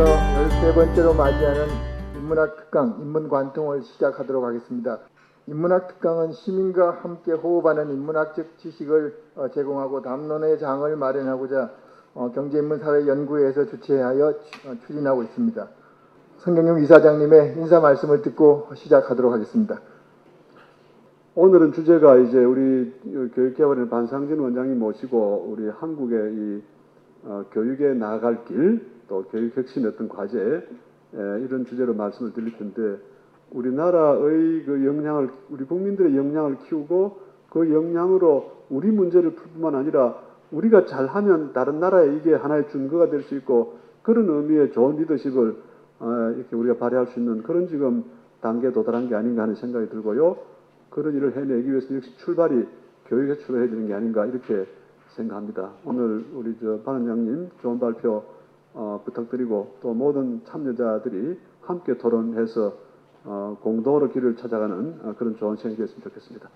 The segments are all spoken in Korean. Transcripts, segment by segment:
대해서 13번째로 맞이하는 인문학 특강 인문관통을 시작하도록 하겠습니다. 인문학 특강은 시민과 함께 호흡하는 인문학적 지식을 제공하고 담론의 장을 마련하고자 경제인문사회연구회에서 주최하여 추진하고 있습니다. 성경용 이사장님의 인사 말씀을 듣고 시작하도록 하겠습니다. 오늘은 주제가 이제 우리 교육개발의 반상진 원장님 모시고 우리 한국의 이 교육에 나아갈 길, 또 교육 혁신의 어떤 과제, 이런 주제로 말씀을 드릴 텐데, 우리나라의 그 역량을, 우리 국민들의 역량을 키우고 그 역량으로 우리 문제를 풀 뿐만 아니라 우리가 잘하면 다른 나라에 이게 하나의 준거가 될 수 있고, 그런 의미의 좋은 리더십을 이렇게 우리가 발휘할 수 있는 그런 지금 단계에 도달한 게 아닌가 하는 생각이 들고요. 그런 일을 해내기 위해서 역시 출발이 교육에 출발해야 되는 게 아닌가 이렇게 생각합니다. 오늘 우리 반 원장님 좋은 발표 부탁드리고, 또 모든 참여자들이 함께 토론해서 공동으로 길을 찾아가는 그런 좋은 시간이 됐으면 좋겠습니다.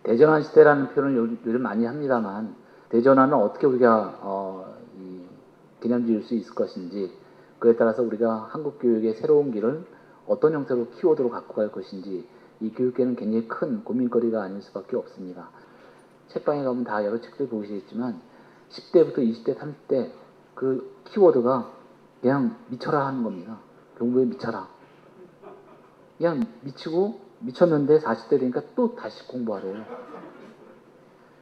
대전환 시대라는 표현을 요즘 많이 합니다만, 대전환은 어떻게 우리가 개념 지을 수 있을 것인지, 그에 따라서 우리가 한국 교육의 새로운 길을 어떤 형태로 키워드로 갖고 갈 것인지, 이 교육계는 굉장히 큰 고민거리가 아닐 수밖에 없습니다. 책방에 가면 다 여러 책들 보시겠지만 10대부터 20대, 30대 그 키워드가 그냥 미쳐라 하는 겁니다. 공부에 미쳐라. 그냥 미치고 미쳤는데 40대 되니까 또 다시 공부하래요.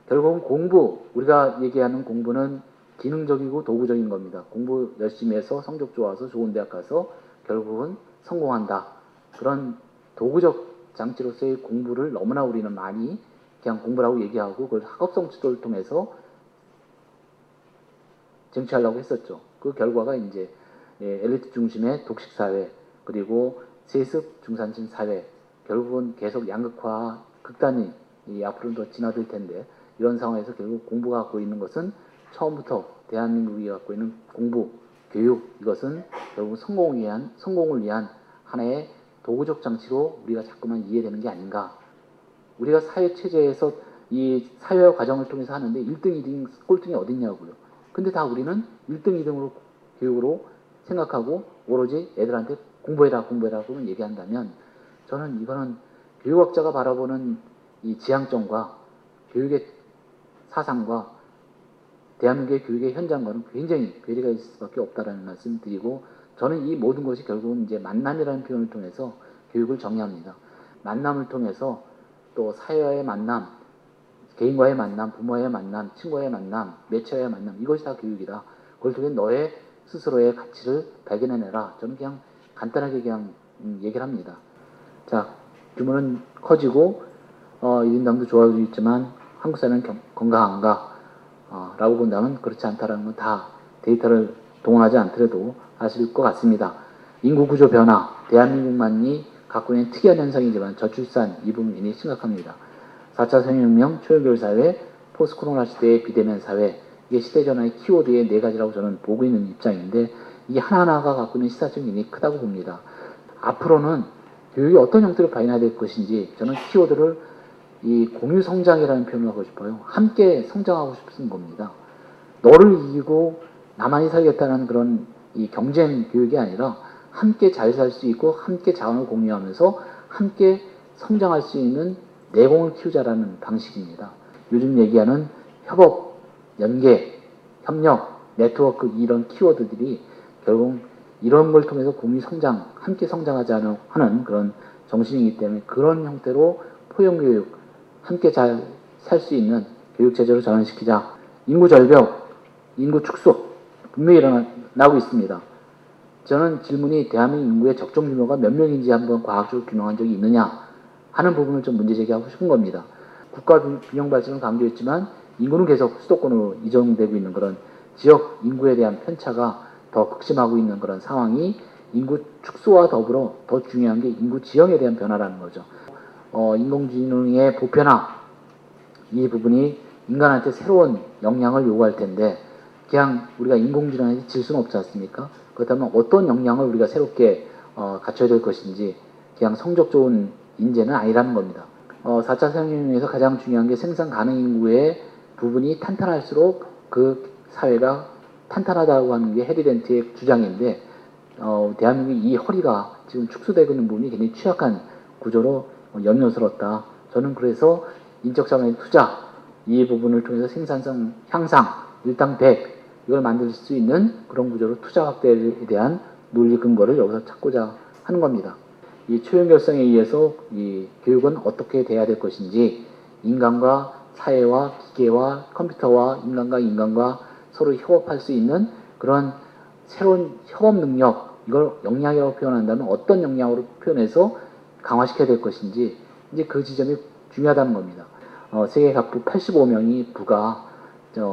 결국은 공부, 우리가 얘기하는 공부는 기능적이고 도구적인 겁니다. 공부 열심히 해서 성적 좋아서 좋은 대학 가서 결국은 성공한다. 그런 도구적 장치로서의 공부를 너무나 우리는 많이 그냥 공부라고 얘기하고 그걸 학업성 지도를 통해서 쟁취하려고 했었죠. 그 결과가 이제 엘리트 중심의 독식 사회, 그리고 세습 중산층 사회, 결국은 계속 양극화 극단이 앞으로는 더 진화될 텐데, 이런 상황에서 결국 공부가 갖고 있는 것은 처음부터 대한민국이 갖고 있는 공부, 교육, 이것은 결국 성공을 위한 하나의 도구적 장치로 우리가 자꾸만 이해되는 게 아닌가. 우리가 사회체제에서 이 사회화 과정을 통해서 하는데 1등, 2등, 꼴등이 어딨냐고요. 근데 다 우리는 1등, 2등으로 교육으로 생각하고 오로지 애들한테 공부해라고는 얘기한다면, 저는 이거는 교육학자가 바라보는 이 지향점과 교육의 사상과 대한민국의 교육의 현장과는 굉장히 괴리가 있을 수밖에 없다라는 말씀을 드리고, 저는 이 모든 것이 결국은 이제 만남이라는 표현을 통해서 교육을 정의합니다. 만남을 통해서 또 사회와의 만남, 개인과의 만남, 부모와의 만남, 친구와의 만남, 매체와의 만남, 이것이 다 교육이다. 그걸 통해 너의 스스로의 가치를 발견해내라. 저는 그냥 간단하게 그냥 얘기를 합니다. 자, 규모는 커지고 1인당도 좋아지고 있지만 한국 사회는 건강한가? 라고 본다면 그렇지 않다라는 건 다 데이터를 동원하지 않더라도 아실 것 같습니다. 인구 구조 변화, 대한민국만이 갖고 있는 특이한 현상이지만 저출산 이 부분 굉장히 심각합니다. 4차 산업혁명, 초연결 사회, 포스트 코로나 시대의 비대면 사회, 이게 시대전환의 키워드의 4가지라고 저는 보고 있는 입장인데, 이게 하나하나가 갖고 있는 시사점이 굉장히 크다고 봅니다. 앞으로는 교육이 어떤 형태로 발휘해야 될 것인지, 저는 키워드를 이 공유성장이라는 표현을 하고 싶어요. 함께 성장하고 싶은 겁니다. 너를 이기고 나만이 살겠다는 그런 이 경쟁 교육이 아니라 함께 잘 살 수 있고 함께 자원을 공유하면서 함께 성장할 수 있는 내공을 키우자라는 방식입니다. 요즘 얘기하는 협업, 연계, 협력, 네트워크, 이런 키워드들이 결국 이런 걸 통해서 공유 성장, 함께 성장하자 하는 그런 정신이기 때문에, 그런 형태로 포용교육, 함께 잘 살 수 있는 교육체제로 전환시키자. 인구 절벽, 인구 축소 분명히 일어나고 있습니다. 저는 질문이 대한민국 인구의 적정 규모가 몇 명인지 한번 과학적으로 규명한 적이 있느냐 하는 부분을 좀 문제 제기하고 싶은 겁니다. 국가 균형 발전을 강조했지만 인구는 계속 수도권으로 이전되고 있는 그런 지역 인구에 대한 편차가 더 극심하고 있는 그런 상황이, 인구 축소와 더불어 더 중요한 게 인구 지형에 대한 변화라는 거죠. 인공지능의 보편화, 이 부분이 인간한테 새로운 역량을 요구할 텐데, 그냥 우리가 인공지능한테 질 수는 없지 않습니까? 그렇다면 어떤 역량을 우리가 새롭게 갖춰야 될 것인지, 그냥 성적 좋은 인재는 아니라는 겁니다. 4차 산업혁명에서 가장 중요한 게 생산 가능 인구의 부분이 탄탄할수록 그 사회가 탄탄하다고 하는 게 해리덴트의 주장인데 대한민국이 이 허리가 지금 축소되고 있는 부분이 굉장히 취약한 구조로 염려스럽다. 저는 그래서 인적자원의 투자 이 부분을 통해서 생산성 향상, 일당 100 이걸 만들 수 있는 그런 구조로 투자 확대에 대한 논리 근거를 여기서 찾고자 하는 겁니다. 이 초연결성에 의해서 이 교육은 어떻게 돼야 될 것인지 인간과 사회와 기계와 컴퓨터와 인간과 서로 협업할 수 있는 그런 새로운 협업 능력 이걸 역량이라고 표현한다면 어떤 역량으로 표현해서 강화시켜야 될 것인지 이제 그 지점이 중요하다는 겁니다. 세계 각국 85명이 부가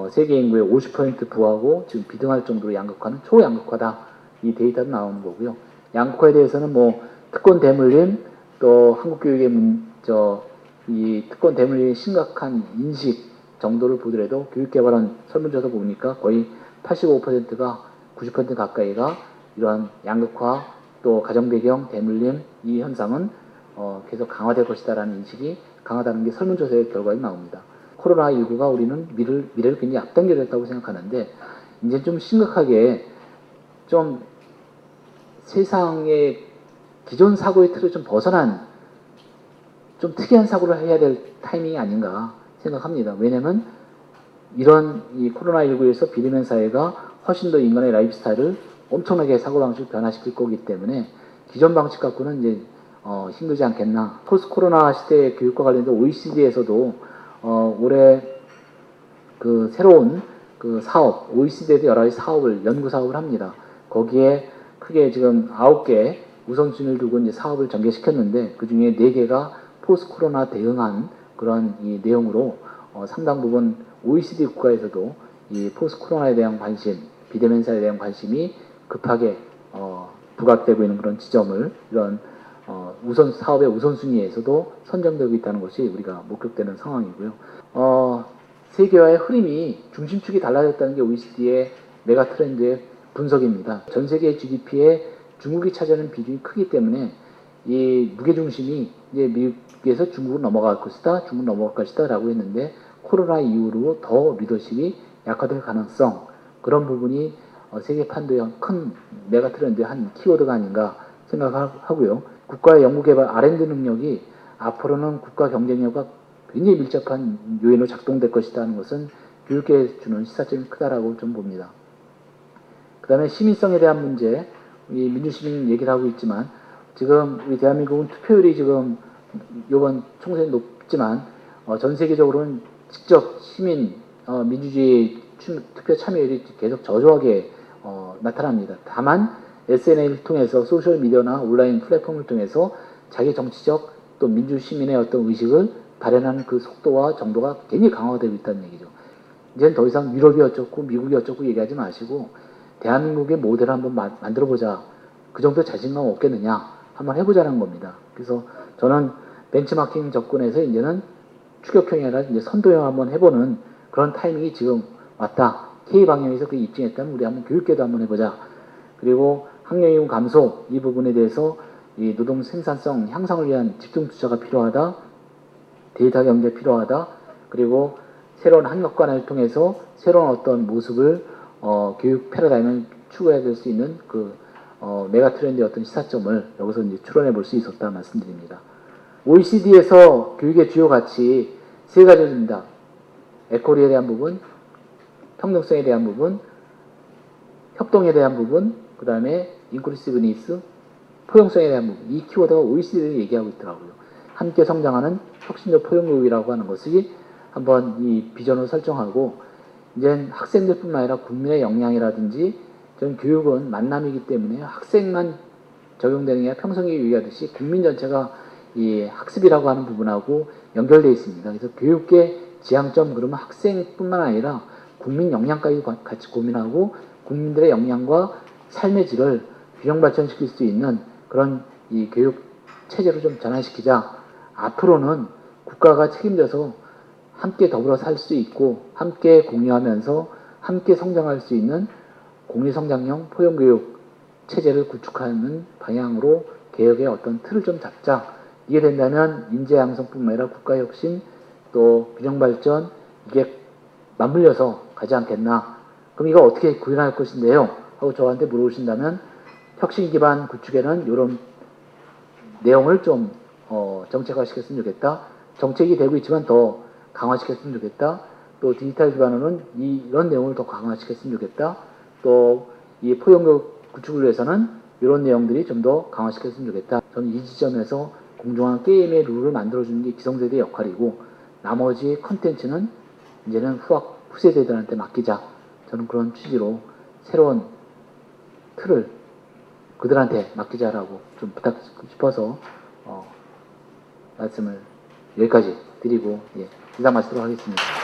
세계 인구의 50% 부하고 지금 비등할 정도로 양극화는 초양극화다. 이 데이터도 나오는 거고요. 양극화에 대해서는 뭐 특권 대물림 또 한국 교육의 이 특권 대물림의 심각한 인식 정도를 보더라도 교육개발원 설문조사 보니까 거의 85%가 90% 가까이가 이러한 양극화 또 가정배경 대물림 이 현상은 계속 강화될 것이다라는 인식이 강하다는 게 설문조사의 결과에 나옵니다. 코로나19가 우리는 미래를 굉장히 앞당겨졌다고 생각하는데 이제 좀 심각하게 좀 세상의 기존 사고의 틀을 좀 벗어난 좀 특이한 사고를 해야 될 타이밍이 아닌가 생각합니다. 왜냐하면 이런 이 코로나19에서 비대면 사회가 훨씬 더 인간의 라이프 스타일을 엄청나게 사고방식을 변화시킬 거기 때문에 기존 방식 갖고는 이제 힘들지 않겠나. 포스트 코로나 시대의 교육과 관련해서 OECD에서도 올해 그 새로운 그 사업, OECD에도 여러 가지 사업을, 연구 사업을 합니다. 거기에 크게 지금 9개 우선순위를 두고 이제 사업을 전개시켰는데 그 중에 4개가 포스트 코로나 대응한 그런 이 내용으로 상당 부분 OECD 국가에서도 이 포스트 코로나에 대한 관심, 비대면 사회에 대한 관심이 급하게 부각되고 있는 그런 지점을 이런 우선 사업의 우선순위에서도 선정되고 있다는 것이 우리가 목격되는 상황이고요. 세계화의 흐름이 중심축이 달라졌다는 게 OECD의 메가 트렌드의 분석입니다. 전 세계 GDP에 중국이 차지하는 비중이 크기 때문에 이 무게중심이 이제 미국에서 중국으로 넘어갈 것이다, 중국 넘어갈 것이다 라고 했는데 코로나 이후로 더 리더십이 약화될 가능성 그런 부분이 세계 판도의 큰 메가 트렌드의 한 키워드가 아닌가 생각하고요. 국가의 연구개발 R&D 능력이 앞으로는 국가 경쟁력과 굉장히 밀접한 요인으로 작동될 것이다 하는 것은 교육계에 주는 시사점이 크다라고 좀 봅니다. 그 다음에 시민성에 대한 문제, 이 민주시민 얘기를 하고 있지만 지금 우리 대한민국은 투표율이 지금 이번 총선이 높지만 전 세계적으로는 직접 시민 민주주의 투표 참여율이 계속 저조하게 나타납니다. 다만 SNS를 통해서 소셜미디어나 온라인 플랫폼을 통해서 자기 정치적 또 민주시민의 어떤 의식을 발현하는 그 속도와 정도가 굉장히 강화되고 있다는 얘기죠. 이제는 더 이상 유럽이 어쩌고 미국이 어쩌고 얘기하지 마시고 대한민국의 모델을 한번 만들어보자. 그 정도 자신감 없겠느냐. 한번 해보자는 겁니다. 그래서 저는 벤치마킹 접근에서 이제는 추격형이 아니라 이제 선도형 한번 해보는 그런 타이밍이 지금 왔다. K방향에서 그 입증했다면 우리 한번 교육계도 한번 해보자. 그리고 학령이용 감소 이 부분에 대해서 이 노동 생산성 향상을 위한 집중 투자가 필요하다. 데이터 경제 필요하다. 그리고 새로운 학력관을 통해서 새로운 어떤 모습을 교육 패러다임을 추구해야 될 수 있는 그 메가 트렌드의 어떤 시사점을 여기서 이제 추론해 볼 수 있었다 말씀드립니다. OECD에서 교육의 주요 가치 세 가지입니다. 에코리에 대한 부분, 평등성에 대한 부분, 협동에 대한 부분, 그 다음에 인클루시브 니스, 포용성에 대한 부분. 이 키워드가 OECD를 얘기하고 있더라고요. 함께 성장하는 혁신적 포용교육이라고 하는 것이 한번 이 비전을 설정하고 이제 학생들뿐만 아니라 국민의 역량이라든지 저는 교육은 만남이기 때문에 학생만 적용되는 게 아니라 평생에 유의하듯이 국민 전체가 이 학습이라고 하는 부분하고 연결되어 있습니다. 그래서 교육의 지향점 그러면 학생뿐만 아니라 국민 역량까지 같이 고민하고 국민들의 역량과 삶의 질을 균형 발전시킬 수 있는 그런 이 교육 체제로 좀 전환시키자. 앞으로는 국가가 책임져서 함께 더불어 살 수 있고 함께 공유하면서 함께 성장할 수 있는 공유성장형 포용교육 체제를 구축하는 방향으로 개혁의 어떤 틀을 좀 잡자. 이게 된다면 인재 양성뿐만 아니라 국가혁신 또 균형발전 이게 맞물려서 가지 않겠나 그럼 이거 어떻게 구현할 것인데요? 하고 저한테 물어보신다면 혁신 기반 구축에는 이런 내용을 좀 정책화시켰으면 좋겠다. 정책이 되고 있지만 더 강화시켰으면 좋겠다. 또 디지털 기반으로는 이런 내용을 더 강화시켰으면 좋겠다. 또 이 포용력 구축을 위해서는 이런 내용들이 좀 더 강화시켰으면 좋겠다. 저는 이 지점에서 공정한 게임의 룰을 만들어주는 게 기성세대의 역할이고 나머지 컨텐츠는 이제는 후세대들한테 맡기자. 저는 그런 취지로 새로운 틀을 그들한테 맡기자라고 좀 부탁 싶어서 말씀을 여기까지 드리고 이상 마치도록 하겠습니다.